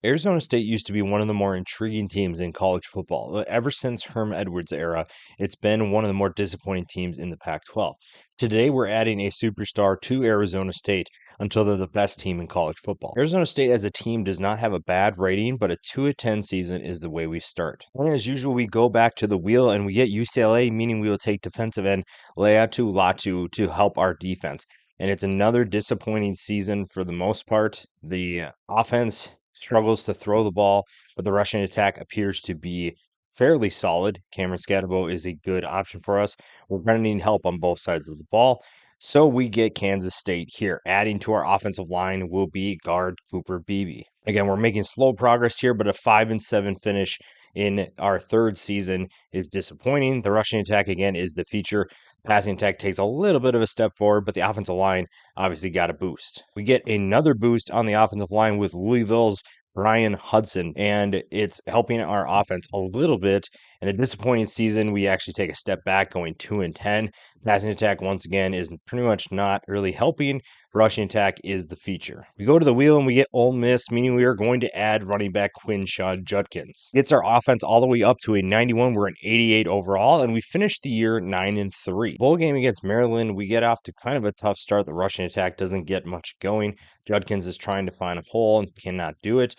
Arizona State used to be one of the more intriguing teams in college football. Ever since Herm Edwards' era, it's been one of the more disappointing teams in the Pac-12. Today, we're adding a superstar to Arizona State until they're the best team in college football. Arizona State as a team does not have a bad rating, but a 2-10 season is the way we start. And as usual, we go back to the wheel and we get UCLA, meaning we will take defensive end Leatu Latu to help our defense. And it's another disappointing season for the most part. The offense struggles to throw the ball, but the rushing attack appears to be fairly solid. Cameron Scatterbo is a good option for us. We're going to need help on both sides of the ball. So we get Kansas State here. Adding to our offensive line will be guard Cooper Beebe. Again, we're making slow progress here, but a 5-7 finish in our third season is disappointing. The rushing attack again is the feature. Passing attack takes a little bit of a step forward, but the offensive line obviously got a boost. We get another boost on the offensive line with Louisville's Brian Hudson, and it's helping our offense a little bit. In a disappointing season, we actually take a step back, going 2-10. Passing attack, once again, is pretty much not really helping. Rushing attack is the feature. We go to the wheel and we get Ole Miss, meaning we are going to add running back Quinshon Judkins. Gets our offense all the way up to a 91. We're an 88 overall, and we finished the year 9-3. Bowl game against Maryland, we get off to kind of a tough start. The rushing attack doesn't get much going. Judkins is trying to find a hole and cannot do it.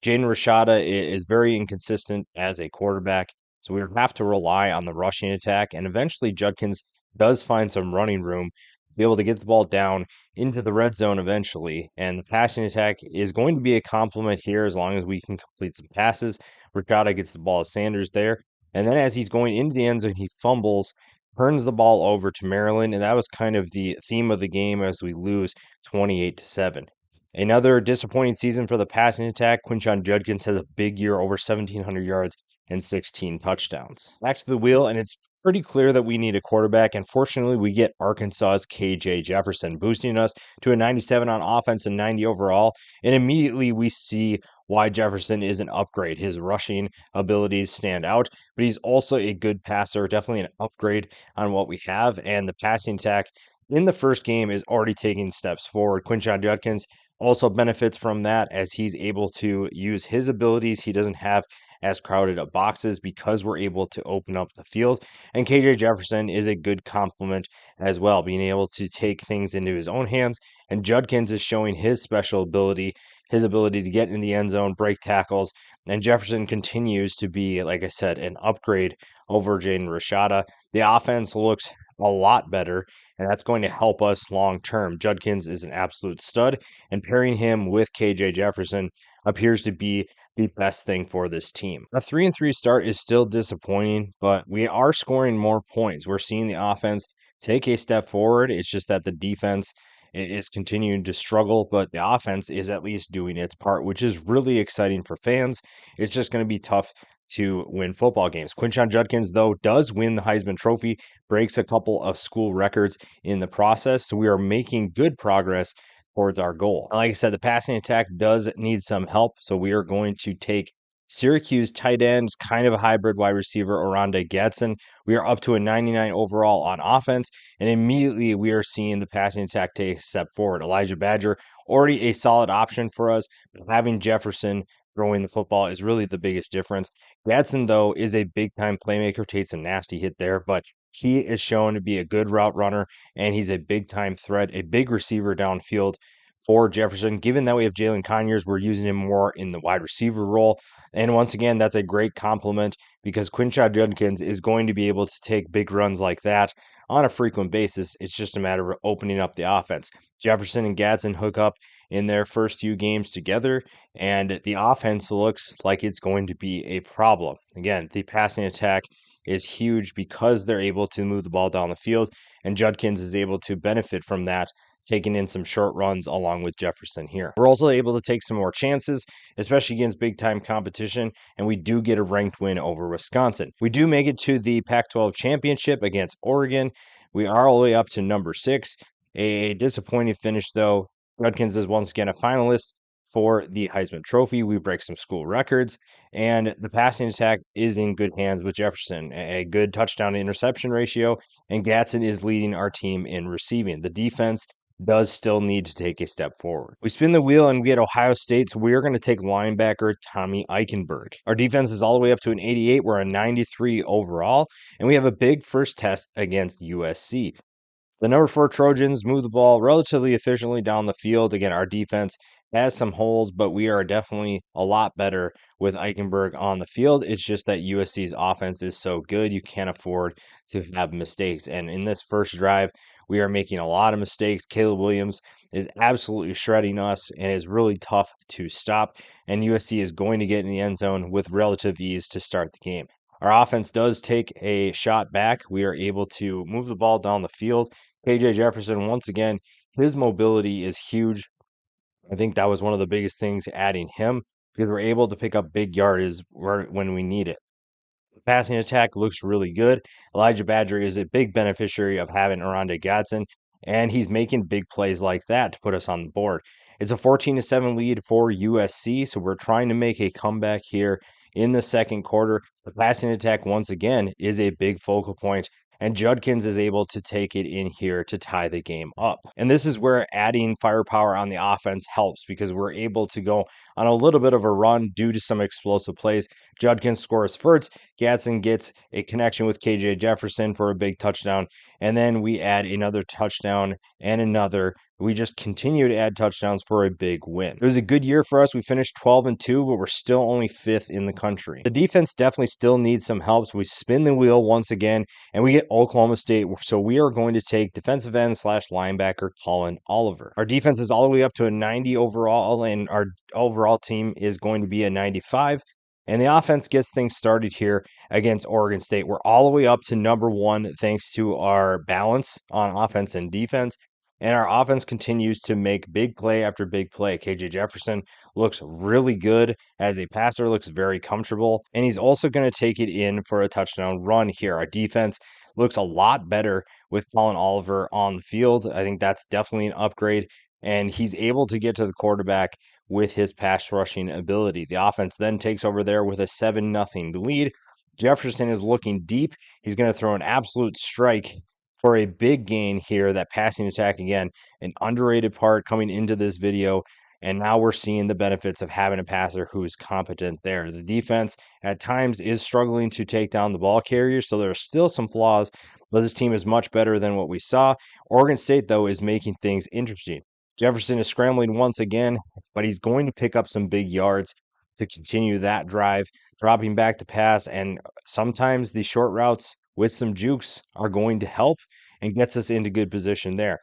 Jaden Rashada is very inconsistent as a quarterback, so we have to rely on the rushing attack. And eventually, Judkins does find some running room to be able to get the ball down into the red zone eventually. And the passing attack is going to be a compliment here as long as we can complete some passes. Rashada gets the ball to Sanders there. And then as he's going into the end zone, he fumbles, turns the ball over to Maryland. And that was kind of the theme of the game as we lose 28-7. Another disappointing season for the passing attack. Quinshon Judkins has a big year, over 1,700 yards and 16 touchdowns. Back to the wheel, and it's pretty clear that we need a quarterback. And fortunately, we get Arkansas's KJ Jefferson, boosting us to a 97 on offense and 90 overall. And immediately we see why Jefferson is an upgrade. His rushing abilities stand out, but he's also a good passer, definitely an upgrade on what we have. And the passing attack in the first game is already taking steps forward. Quinshon Judkins also benefits from that as he's able to use his abilities. He doesn't have as crowded of boxes because we're able to open up the field. And KJ Jefferson is a good complement as well, being able to take things into his own hands. And Judkins is showing his special ability, his ability to get in the end zone, break tackles. And Jefferson continues to be, like I said, an upgrade over Jaden Rashada. The offense looks a lot better, and that's going to help us long term. Judkins is an absolute stud, and pairing him with KJ Jefferson appears to be the best thing for this team. A 3-3 start is still disappointing, but we are scoring more points. We're seeing the offense take a step forward. It's just that the defense is continuing to struggle, but the offense is at least doing its part, which is really exciting for fans. It's just going to be tough to win football games. Quinshon Judkins, though, does win the Heisman Trophy, breaks a couple of school records in the process. So we are making good progress towards our goal. Like I said, the passing attack does need some help. So we are going to take Syracuse tight ends, kind of a hybrid wide receiver, Oronde Gadsden. We are up to a 99 overall on offense, and immediately we are seeing the passing attack take a step forward. Elijah Badger, already a solid option for us, but having Jefferson throwing the football is really the biggest difference. Gadsden, though, is a big-time playmaker, takes a nasty hit there, but he is shown to be a good route runner, and he's a big-time threat, a big receiver downfield for Jefferson. Given that we have Jalen Conyers, we're using him more in the wide receiver role. And once again, that's a great compliment because Quinshon Judkins is going to be able to take big runs like that on a frequent basis. It's just a matter of opening up the offense. Jefferson and Gadsden hook up in their first few games together, and the offense looks like it's going to be a problem. Again, the passing attack is huge because they're able to move the ball down the field, and Judkins is able to benefit from that, taking in some short runs along with Jefferson here. We're also able to take some more chances, especially against big time competition, and we do get a ranked win over Wisconsin. We do make it to the Pac-12 championship against Oregon. We are all the way up to number 6. A disappointing finish, though. Judkins is once again a finalist for the Heisman Trophy. We break some school records, and the passing attack is in good hands with Jefferson, a good touchdown to interception ratio, and Gadsden is leading our team in receiving. The defense does still need to take a step forward. We spin the wheel and we get Ohio State, so we are going to take linebacker Tommy Eichenberg. Our defense is all the way up to an 88. We're a 93 overall, and we have a big first test against USC. The number 4 Trojans move the ball relatively efficiently down the field. Again, our defense has some holes, but we are definitely a lot better with Eichenberg on the field. It's just that USC's offense is so good, you can't afford to have mistakes. And in this first drive, we are making a lot of mistakes. Caleb Williams is absolutely shredding us and is really tough to stop. And USC is going to get in the end zone with relative ease to start the game. Our offense does take a shot back. We are able to move the ball down the field. KJ Jefferson, once again, his mobility is huge. I think that was one of the biggest things adding him because we're able to pick up big yardage when we need it. The passing attack looks really good. Elijah Badger is a big beneficiary of having Oronde Gadsden, and he's making big plays like that to put us on the board. It's a 14-7 lead for USC, so we're trying to make a comeback here in the second quarter. The passing attack, once again, is a big focal point, and Judkins is able to take it in here to tie the game up. And this is where adding firepower on the offense helps because we're able to go on a little bit of a run due to some explosive plays. Judkins scores first. Gadsden gets a connection with KJ Jefferson for a big touchdown, and then we add another touchdown and another. We just continue to add touchdowns for a big win. It was a good year for us. We finished 12-2, but we're still only 5th in the country. The defense definitely still needs some help. So we spin the wheel once again, and we get Oklahoma State. So we are going to take defensive end / linebacker Colin Oliver. Our defense is all the way up to a 90 overall, and our overall team is going to be a 95. And the offense gets things started here against Oregon State. We're all the way up to number 1 thanks to our balance on offense and defense. And our offense continues to make big play after big play. KJ Jefferson looks really good as a passer, looks very comfortable. And he's also going to take it in for a touchdown run here. Our defense looks a lot better with Colin Oliver on the field. I think that's definitely an upgrade. And he's able to get to the quarterback with his pass rushing ability. The offense then takes over there with a 7-0 lead. Jefferson is looking deep. He's going to throw an absolute strike for a big gain here. That passing attack, again, an underrated part coming into this video. And now we're seeing the benefits of having a passer who is competent there. The defense at times is struggling to take down the ball carriers, so there are still some flaws, but this team is much better than what we saw. Oregon State, though, is making things interesting. Jefferson is scrambling once again, but he's going to pick up some big yards to continue that drive, dropping back to pass. And sometimes the short routes with some jukes are going to help and gets us into good position there.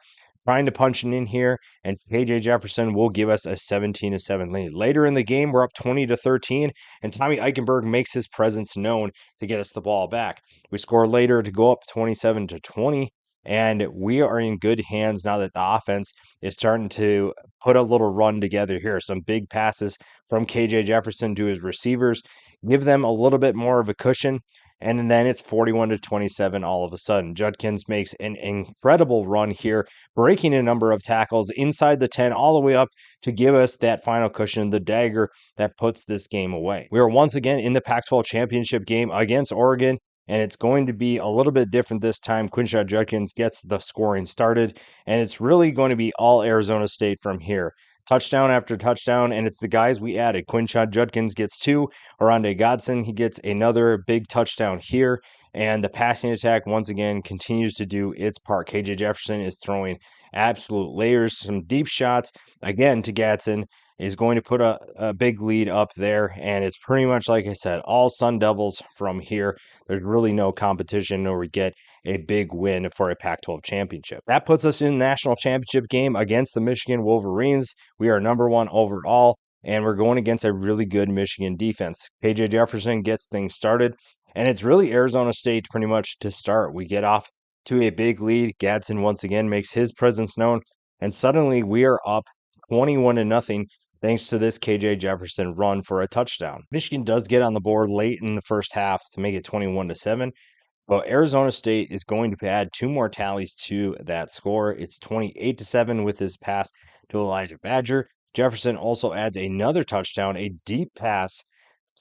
Trying to punch it in here, and KJ Jefferson will give us a 17-7 lead. Later in the game, we're up 20-13, and Tommy Eichenberg makes his presence known to get us the ball back. We score later to go up 27-20. And we are in good hands now that the offense is starting to put a little run together here. Some big passes from KJ Jefferson to his receivers, give them a little bit more of a cushion. And then it's 41-27 all of a sudden. Judkins makes an incredible run here, breaking a number of tackles inside the 10 all the way up to give us that final cushion, the dagger that puts this game away. We are once again in the Pac-12 championship game against Oregon. And it's going to be a little bit different this time. Quinshon Judkins gets the scoring started, and it's really going to be all Arizona State from here. Touchdown after touchdown, and it's the guys we added. Quinshon Judkins gets 2. Oronde Gadsden, he gets another big touchdown here. And the passing attack, once again, continues to do its part. KJ Jefferson is throwing absolute layers, some deep shots, again, to Gadsden. Is going to put a big lead up there, and it's pretty much, like I said, all Sun Devils from here. There's really no competition, or we get a big win for a Pac-12 championship. That puts us in the national championship game against the Michigan Wolverines. We are number 1 overall, and we're going against a really good Michigan defense. KJ Jefferson gets things started, and it's really Arizona State pretty much to start. We get off to a big lead. Gadsden once again makes his presence known, and suddenly we are up 21-0 thanks to this KJ Jefferson run for a touchdown. Michigan does get on the board late in the first half to make it 21-7. But Arizona State is going to add 2 more tallies to that score. It's 28-7 with his pass to Elijah Badger. Jefferson also adds another touchdown, a deep pass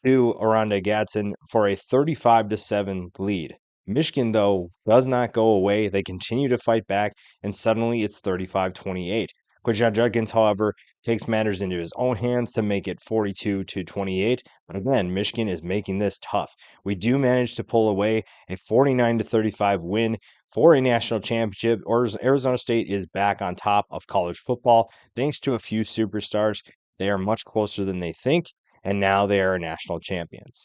to Oronde Gadsden for a 35-7 lead. Michigan, though, does not go away. They continue to fight back, and suddenly it's 35-28. Quinshon Judkins, however, takes matters into his own hands to make it 42-28. But again, Michigan is making this tough. We do manage to pull away a 49-35 win for a national championship. Or Arizona State is back on top of college football thanks to a few superstars. They are much closer than they think, and now they are national champions.